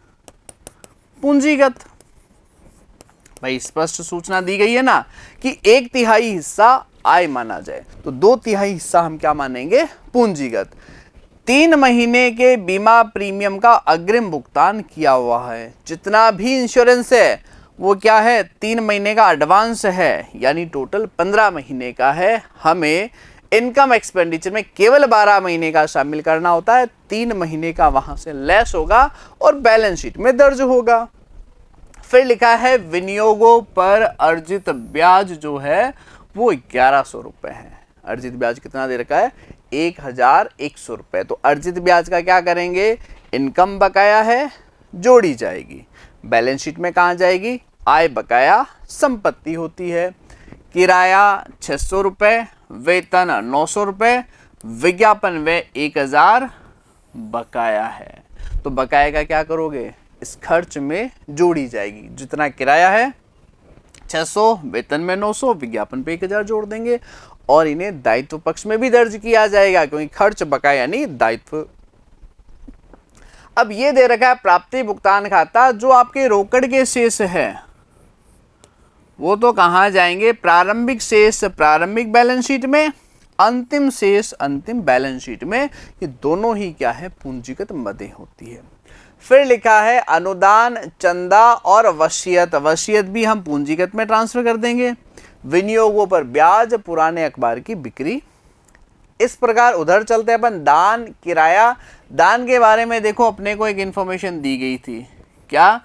पूंजीगत। भाई स्पष्ट सूचना दी गई है ना कि 1/3 हिस्सा आय माना जाए, तो 2/3 हिस्सा हम क्या मानेंगे? पूंजीगत। 3 महीने के बीमा प्रीमियम का अग्रिम भुगतान किया हुआ है, जितना भी इंश्योरेंस है वो क्या है? 3 महीने का एडवांस है, यानी टोटल 15 महीने का है। हमें इनकम एक्सपेंडिचर में केवल 12 महीने का शामिल करना होता है, 3 महीने का वहां से लेस होगा और बैलेंस शीट में दर्ज होगा। फिर लिखा है विनियोगों पर अर्जित ब्याज जो है वो 1100 रुपये है। अर्जित ब्याज कितना दे रखा है? 1,100 रुपये। तो अर्जित ब्याज का क्या करेंगे? इनकम बकाया है, जोड़ी जाएगी। बैलेंस शीट में कहाँ जाएगी? आय बकाया संपत्ति होती है। किराया 600 रुपये, वेतन 900 रुपये, विज्ञापन व्यय 1,000 बकाया है। तो बकाया का क्या करोगे? इस खर्च में जोड़ी जाएगी। जितना किराया है 600, वेतन में 900, विज्ञापन पे 1,000 जोड़ देंगे और इन्हें दायित्व पक्ष में भी दर्ज किया जाएगा, क्योंकि खर्च बकाया यानी दायित्व। अब ये दे रखा है प्राप्ति भुगतान खाता, जो आपके रोकड़ के शेष है वो तो कहाँ जाएंगे? प्रारंभिक शेष प्रारंभिक बैलेंस शीट में, अंतिम शेष अंतिम बैलेंस शीट में। ये दोनों ही क्या है? पूंजीगत मदें होती है। फिर लिखा है अनुदान, चंदा और वसीयत। वसीयत भी हम पूंजीगत में ट्रांसफर कर देंगे। विनियोगों पर ब्याज, पुराने अखबार की बिक्री। इस प्रकार उधर चलते हैं अपन दान, किराया। दान के बारे में देखो अपने को एक इंफॉर्मेशन दी गई थी, क्या?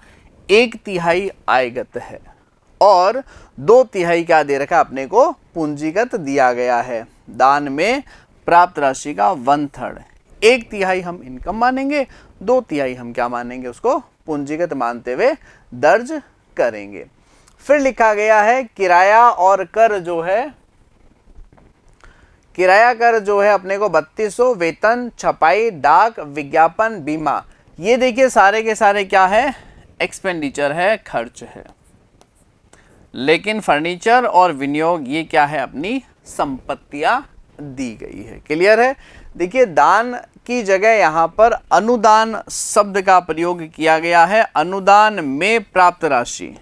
1/3 आयगत है और 2/3 क्या दे रखा है अपने को? पूंजीगत दिया गया है। दान में प्राप्त राशि का 1/3, 1/3 हम इनकम मानेंगे, 2/3 हम क्या मानेंगे? उसको पूंजीगत मानते हुए दर्ज करेंगे। फिर लिखा गया है किराया और कर जो है, किराया कर जो है अपने को 3200, वेतन, छपाई, डाक, विज्ञापन, बीमा, ये देखिए सारे के सारे क्या है, एक्सपेंडिचर है, खर्च है। लेकिन फर्नीचर और विनियोग ये क्या है, अपनी संपत्तियां दी गई है। क्लियर है। देखिए दान की जगह यहां पर अनुदान शब्द का प्रयोग किया गया है। अनुदान में प्राप्त राशि,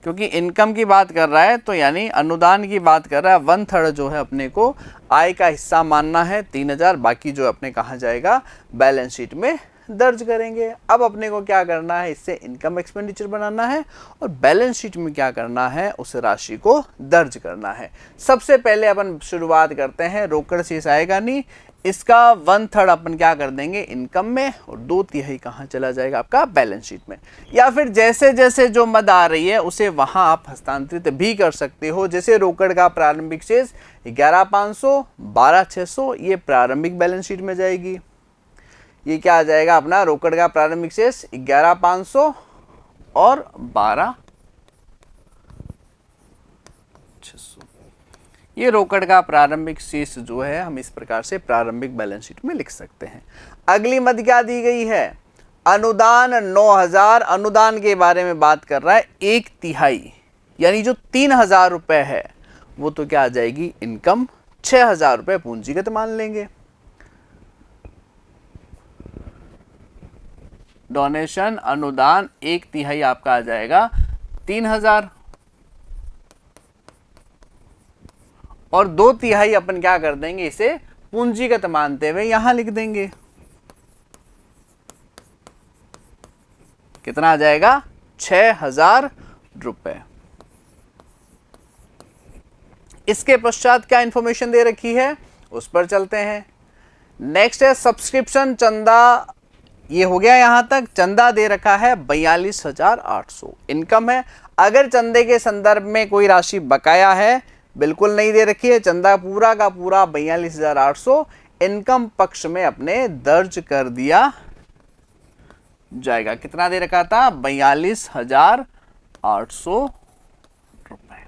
क्योंकि इनकम की बात कर रहा है तो यानी अनुदान की बात कर रहा है। 1/3 जो है अपने को आय का हिस्सा मानना है 3000, बाकी जो अपने कहा जाएगा बैलेंस शीट में दर्ज करेंगे। अब अपने को क्या करना है, इससे इनकम एक्सपेंडिचर बनाना है और बैलेंस शीट में क्या करना है, उस राशि को दर्ज करना है। सबसे पहले अपन शुरुआत करते हैं, रोकड़ शेष आएगा नहीं, इसका 1/3 अपन क्या कर देंगे इनकम में और 2/3 कहाँ चला जाएगा आपका बैलेंस शीट में। या फिर जैसे जैसे जो मद आ रही है उसे वहां आप हस्तांतरित भी कर सकते हो। जैसे रोकड़ का प्रारंभिक शेष 11,500, 12,600, ये प्रारंभिक बैलेंस शीट में जाएगी। ये क्या आ जाएगा अपना रोकड़ का प्रारंभिक शेष 11,500 और 12,600, ये रोकड़ का प्रारंभिक शेष जो है हम इस प्रकार से प्रारंभिक बैलेंस शीट में लिख सकते हैं। अगली मद क्या दी गई है, अनुदान 9,000, अनुदान के बारे में बात कर रहा है। 1/3 यानी जो 3,000 रुपए है वो तो क्या आ जाएगी इनकम, 6,000 रुपए पूंजीगत मान लेंगे। डोनेशन अनुदान 1/3 आपका आ जाएगा 3,000 और 2/3 अपन क्या कर देंगे, इसे पूंजीगत मानते हुए यहां लिख देंगे। कितना आ जाएगा 6,000 रुपए। इसके पश्चात क्या इंफॉर्मेशन दे रखी है उस पर चलते हैं। नेक्स्ट है सब्सक्रिप्शन चंदा, ये हो गया यहां तक। चंदा दे रखा है 42,800, इनकम है। अगर चंदे के संदर्भ में कोई राशि बकाया है, बिल्कुल नहीं दे रखी है, चंदा पूरा का पूरा 42,800 इनकम पक्ष में अपने दर्ज कर दिया जाएगा। कितना दे रखा था 42,800 रुपए।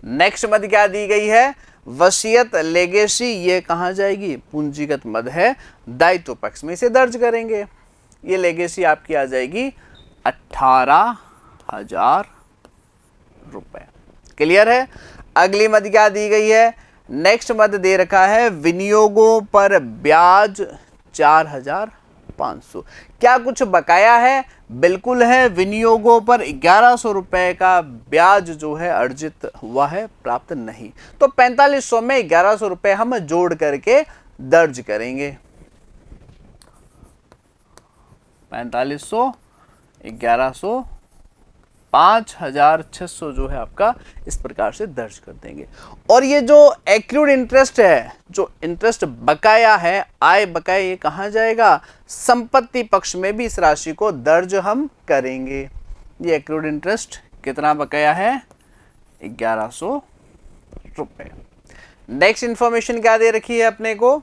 नेक्स्ट मद क्या दी गई है, वसीयत लेगेसी, ये कहां जाएगी, पूंजीगत मद है, दायित्व पक्ष में इसे दर्ज करेंगे। ये लेगेसी आपकी आ जाएगी 18,000 रुपए। क्लियर है। अगली मद क्या दी गई है, नेक्स्ट मद दे रखा है विनियोगों पर ब्याज 4,500। क्या कुछ बकाया है, बिल्कुल है। विनियोगों पर 1,100 रुपए का ब्याज जो है अर्जित हुआ है, प्राप्त नहीं, तो 4500 में 1,100 रुपए हम जोड़ करके दर्ज करेंगे। 4500, 1,100, 5,600 जो है आपका इस प्रकार से दर्ज कर देंगे। और ये जो एक्रूड इंटरेस्ट है, जो इंटरेस्ट बकाया है, आय बकाया, ये कहां जाएगा, संपत्ति पक्ष में भी इस राशि को दर्ज हम करेंगे। ये एक्रूड इंटरेस्ट कितना बकाया है 1,100 रुपए। नेक्स्ट इंफॉर्मेशन क्या दे रखी है अपने को,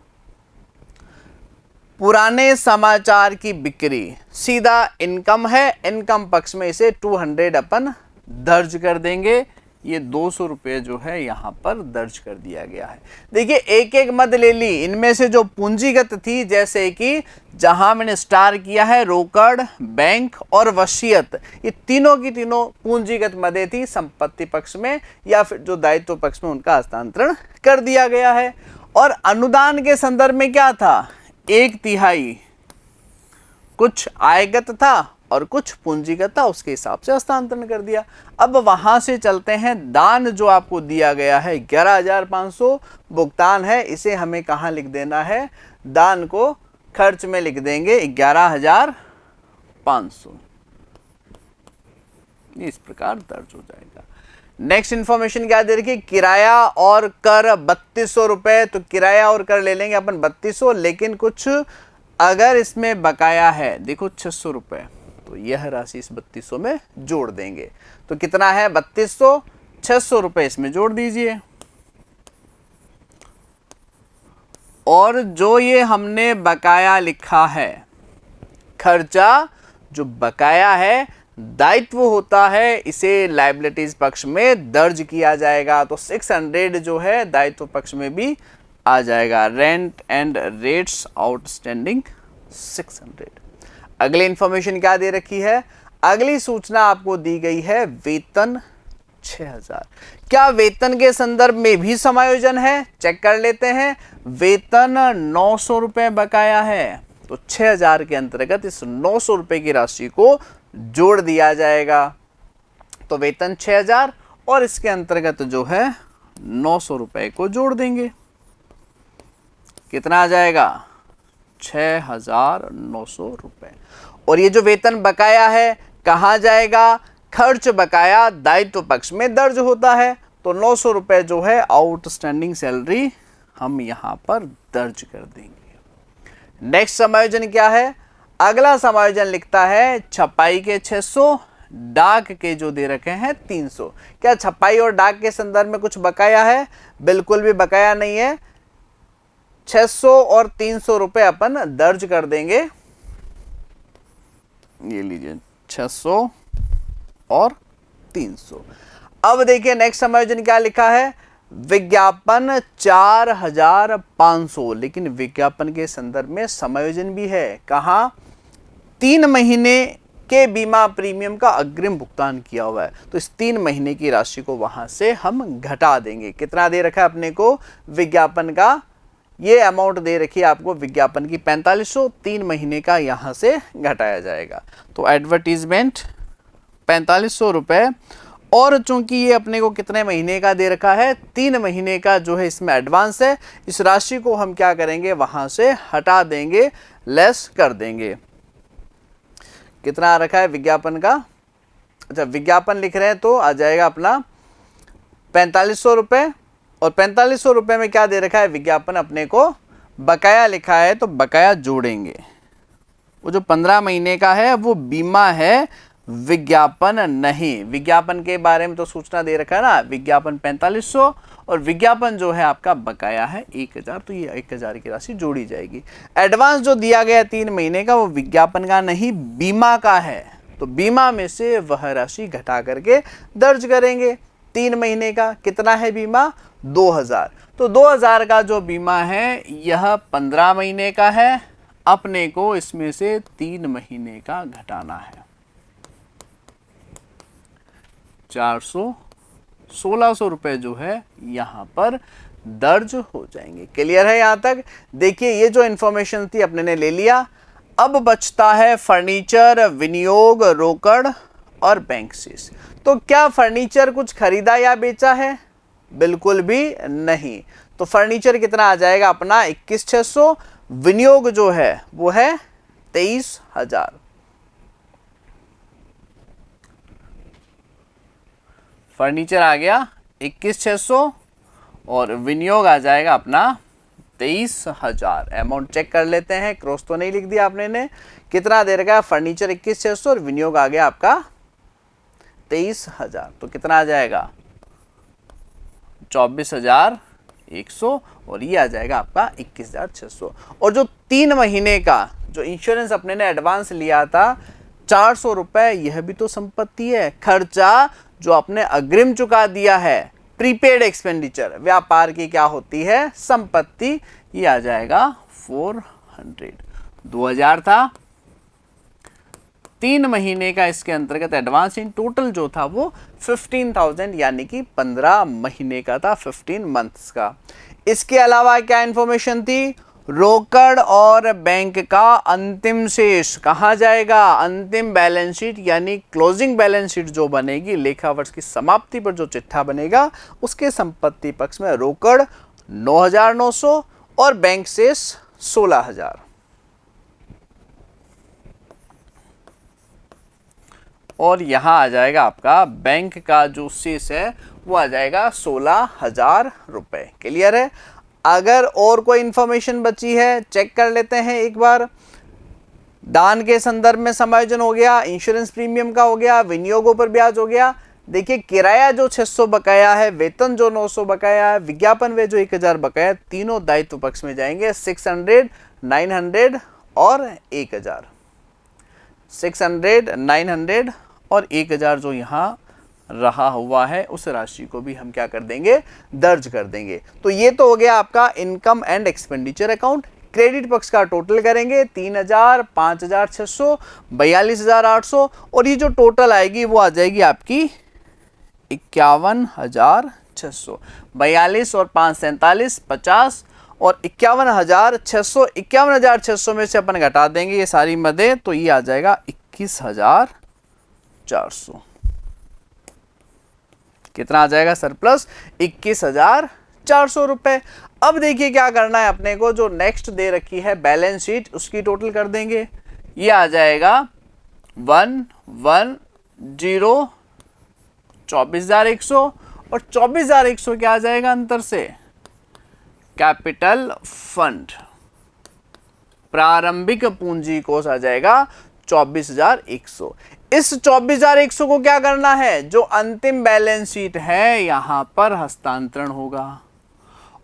पुराने समाचार की बिक्री सीधा इनकम है, इनकम पक्ष में इसे 200 अपन दर्ज कर देंगे। ये 200 रुपये जो है यहां पर दर्ज कर दिया गया है। देखिए एक एक मद ले ली, इनमें से जो पूंजीगत थी, जैसे कि जहां मैंने स्टार किया है रोकड़, बैंक और वसीयत, ये तीनों की तीनों पूंजीगत मदें थी, संपत्ति पक्ष में या फिर जो दायित्व पक्ष में उनका हस्तांतरण कर दिया गया है। और अनुदान के संदर्भ में क्या था, 1/3 कुछ आयगत था और कुछ पूंजीगत था, उसके हिसाब से हस्तांतरण कर दिया। अब वहां से चलते हैं, दान जो आपको दिया गया है 11,500 भुगतान है, इसे हमें कहां लिख देना है, दान को खर्च में लिख देंगे 11,500, इस प्रकार दर्ज हो जाएगा। नेक्स्ट इंफॉर्मेशन क्या दे रखी, किराया और कर 3200 रुपए, तो किराया और कर ले लेंगे अपन 3200, लेकिन कुछ अगर इसमें बकाया है, देखो 600 रुपए, तो यह राशि इस 3200 में जोड़ देंगे। तो कितना है 3200, 600 रुपए इसमें जोड़ दीजिए। और जो ये हमने बकाया लिखा है, खर्चा जो बकाया है दायित्व होता है इसे लायबिलिटीज पक्ष में दर्ज किया जाएगा। तो 600 जो है दायित्व पक्ष में भी आ जाएगा। Rent and rates outstanding 600। अगली इंफॉर्मेशन क्या दे रखी है? अगली सूचना आपको दी गई है वेतन 6000। क्या वेतन के संदर्भ में भी समायोजन है? चेक कर लेते हैं। वेतन 900 रुपए बकाया है, तो 6000 के अंतर्गत इस 900 रुपए की राशि को जोड़ दिया जाएगा। तो वेतन 6000 और इसके अंतर्गत जो है 900 रुपए को जोड़ देंगे। कितना आ जाएगा? 6900 रुपए। और ये जो वेतन बकाया है कहाँ जाएगा? खर्च बकाया दायित्व पक्ष में दर्ज होता है। तो 900 रुपए जो है आउटस्टैंडिंग सैलरी हम यहां पर दर्ज कर देंगे। नेक्स्ट समायोजन क्या है? अगला समायोजन लिखता है छपाई के 600, डाक के जो दे रखे हैं 300। क्या छपाई और डाक के संदर्भ में कुछ बकाया है? बिल्कुल भी बकाया नहीं है। 600 और 300 रुपए अपन दर्ज कर देंगे। ये लीजिए 600 और 300। अब देखिए नेक्स्ट समायोजन क्या लिखा है? विज्ञापन 4500, लेकिन विज्ञापन के संदर्भ में समायोजन भी है। कहां? 3 महीने के बीमा प्रीमियम का अग्रिम भुगतान किया हुआ है, तो इस 3 महीने की राशि को वहां से हम घटा देंगे। कितना दे रखा है अपने को विज्ञापन का? ये अमाउंट दे रखी है आपको विज्ञापन की 4500, 3 महीने का यहां से घटाया जाएगा। तो एडवर्टीजमेंट 4500 रुपए, और चूंकि ये अपने को कितने महीने का दे रखा है? 3 महीने का जो है इसमें एडवांस है। इस राशि को हम क्या करेंगे? वहां से हटा देंगे, लेस कर देंगे। कितना आ रखा है विज्ञापन का? अच्छा, विज्ञापन लिख रहे हैं तो आ जाएगा अपना 4500 रुपए, और 4500 रुपए में क्या दे रखा है? विज्ञापन अपने को बकाया लिखा है, तो बकाया जोड़ेंगे। वो जो 15 महीने का है वो बीमा है, विज्ञापन नहीं। विज्ञापन के बारे में तो सूचना दे रखा है ना, विज्ञापन 4500 और विज्ञापन जो है आपका बकाया है 1000, तो ये 1000 की राशि जोड़ी जाएगी। एडवांस जो दिया गया 3 महीने का वो विज्ञापन का नहीं, बीमा का है, तो बीमा में से वह राशि घटा करके दर्ज करेंगे। 3 महीने का कितना है बीमा? 2000। तो 2000 का जो बीमा है यह 15 महीने का है, अपने को इसमें से 3 महीने का घटाना है। 1600 रुपए जो है यहां पर दर्ज हो जाएंगे। क्लियर है यहां तक? देखिए ये जो इंफॉर्मेशन थी अपने ने ले लिया। अब बचता है फर्नीचर, विनियोग, रोकड़ और बैंक शेष। तो क्या फर्नीचर कुछ खरीदा या बेचा है? बिल्कुल भी नहीं। तो फर्नीचर कितना आ जाएगा अपना? 21600। विनियोग जो है वो है 23000। फर्नीचर आ गया 21600 और विनियोग आ जाएगा अपना 23000। अमाउंट चेक कर लेते हैं, क्रॉस तो नहीं लिख दिया आपने ने। कितना दे रखा है? फर्नीचर 21600 और विनियोग आ गया आपका 23000। तो कितना आ जाएगा? 24100, और ये आ जाएगा आपका 21600। और जो 3 महीने का जो इंश्योरेंस अपने ने एडवांस लिया था 400 रुपए, यह भी तो संपत्ति है। खर्चा जो आपने अग्रिम चुका दिया है, प्रीपेड एक्सपेंडिचर, व्यापार की क्या होती है? संपत्ति। ये आ जाएगा 400। 2000 था, 3 महीने का इसके अंतर्गत एडवांस इन टोटल जो था वो 15,000 यानी कि 15 महीने का था, 15 मंथ्स का। इसके अलावा क्या इंफॉर्मेशन थी? रोकड़ और बैंक का अंतिम शेष कहाँ जाएगा? अंतिम बैलेंस शीट यानी क्लोजिंग बैलेंस शीट जो बनेगी, लेखा वर्ष की समाप्ति पर जो चिट्ठा बनेगा, उसके संपत्ति पक्ष में रोकड़ 9900 और बैंक शेष 16000। और यहां आ जाएगा आपका बैंक का जो शेष है वो आ जाएगा 16000 रुपए। क्लियर है? अगर और कोई इंफॉर्मेशन बची है चेक कर लेते हैं एक बार। दान के संदर्भ में समायोजन हो गया, इंश्योरेंस प्रीमियम का हो गया, विनियोगों पर ब्याज हो गया। देखिए किराया जो 600 बकाया है, वेतन जो 900 बकाया है, विज्ञापन वे जो 1000 बकाया, तीनों दायित्व पक्ष में जाएंगे। 600, 900 और 1000। 600, 900 और 1000 जो यहाँ रहा हुआ है उस राशि को भी हम क्या कर देंगे, दर्ज कर देंगे। तो ये तो हो गया आपका income and expenditure account. Credit पक्ष का टोटल करेंगे 3000, 5600, 42800 और ये जो टोटल आएगी वो आ जाएगी आपकी 51600। 42 और 5 47, 50 और 51600। 51600 में से अपन घटा देंगे ये सारी मदें, तो ये आ जाएगा 21400। कितना आ जाएगा सरप्लस, 21400 रुपए। अब देखिए क्या करना है अपने को, जो नेक्स्ट दे रखी है बैलेंस शीट उसकी टोटल कर देंगे। ये आ जाएगा 110, 24100 और 24100 क्या आ जाएगा अंतर से, कैपिटल फंड, प्रारंभिक पूंजी कोष आ जाएगा 24100। इस 24100 को क्या करना है, जो अंतिम बैलेंस शीट है यहां पर हस्तांतरण होगा।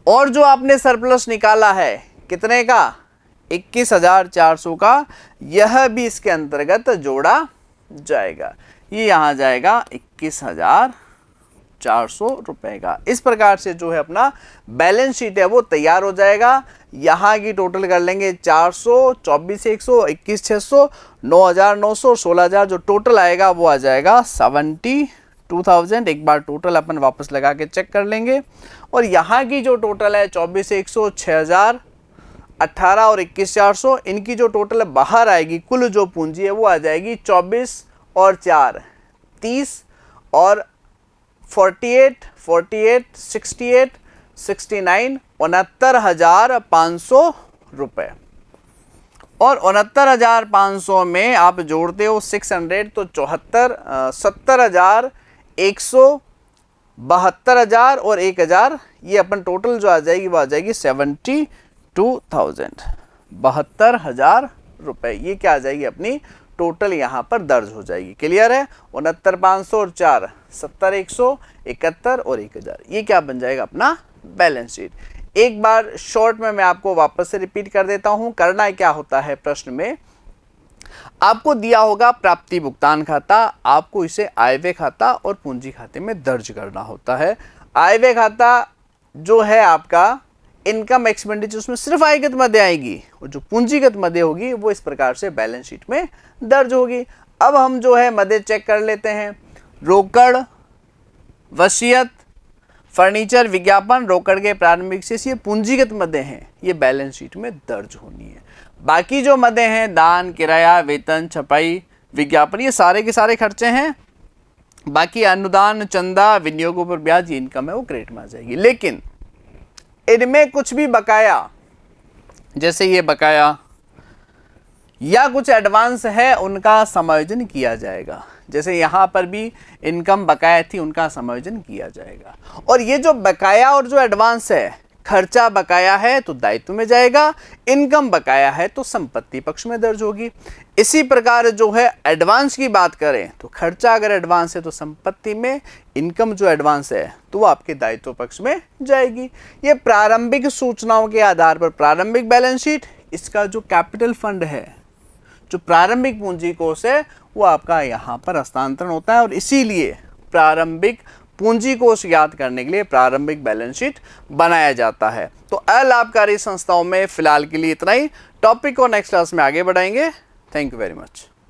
और जो आपने सरप्लस निकाला है कितने का, 21400 का, यह भी इसके अंतर्गत जोड़ा जाएगा। ये यहां जाएगा 21400 रुपए का। इस प्रकार से जो है अपना बैलेंस शीट है वो तैयार हो जाएगा। यहाँ की टोटल कर लेंगे 400, 24100, 21600, 9900, 16000, जो टोटल आएगा वो आ जाएगा 72,000। एक बार टोटल अपन वापस लगा के चेक कर लेंगे। और यहाँ की जो टोटल है 24100, 6000, 18 और 21400, इनकी जो टोटल बाहर आएगी कुल जो पूंजी है वो आ जाएगी 24 और 4 30 और 48, 68, 69, 69,500 रुपए। और 69,500 में आप जोड़ते हो 600 तो 70,100, 72,000 और 1000, ये अपन टोटल जो आ जाएगी वो आ जाएगी 72,000, 72,000 रुपए। ये क्या आ जाएगी अपनी टोटल यहाँ पर दर्ज हो जाएगी। क्लियर है, 69,500 और 4, 70,100, 71 और 1000, ये क्या बन जाएगा अपना बैलेंस शीट। एक बार शॉर्ट में मैं आपको वापस से रिपीट कर देता हूं। करना क्या होता है, प्रश्न में आपको दिया होगा प्राप्ति भुगतान खाता, आपको इसे आयव्यय खाता और पूंजी खाते में दर्ज करना होता है। आयव्यय खाता जो है आपका इनकम एक्सपेंडिचर, उसमें सिर्फ आयगत मदें आएगी और जो पूंजीगत मदें होगी वो इस प्रकार से बैलेंस शीट में दर्ज होगी। अब हम जो है मदें चेक कर लेते हैं। रोकड़, वसीयत, फर्नीचर, विज्ञापन, रोकड़ के प्रारंभिक शेष, ये पूंजीगत मदें हैं, ये बैलेंस शीट में दर्ज होनी है। बाकी जो मदें हैं, दान, किराया, वेतन, छपाई, विज्ञापन, ये सारे के सारे खर्चे हैं। बाकी अनुदान, चंदा, विनियोगों पर ब्याज, ये इनकम है वो क्रेडिट में आ जाएगी। लेकिन इनमें कुछ भी बकाया, जैसे ये बकाया या कुछ एडवांस है, उनका समायोजन किया जाएगा। जैसे यहाँ पर भी इनकम बकाया थी, उनका समायोजन किया जाएगा। और ये जो बकाया और जो एडवांस है, खर्चा बकाया है तो दायित्व में जाएगा, इनकम बकाया है तो संपत्ति पक्ष में दर्ज होगी। इसी प्रकार जो है एडवांस की बात करें तो खर्चा अगर एडवांस है तो संपत्ति में, इनकम जो एडवांस है तो वो आपके दायित्व पक्ष में जाएगी। ये प्रारंभिक सूचनाओं के आधार पर प्रारंभिक बैलेंस शीट, इसका जो कैपिटल फंड है, जो प्रारंभिक पूंजी कोष है, वो आपका यहाँ पर हस्तांतरण होता है। और इसीलिए प्रारंभिक पूंजी कोष याद करने के लिए प्रारंभिक बैलेंस शीट बनाया जाता है। तो अलाभकारी संस्थाओं में फिलहाल के लिए इतना ही। टॉपिक को नेक्स्ट क्लास में आगे बढ़ाएंगे। Thank you very much.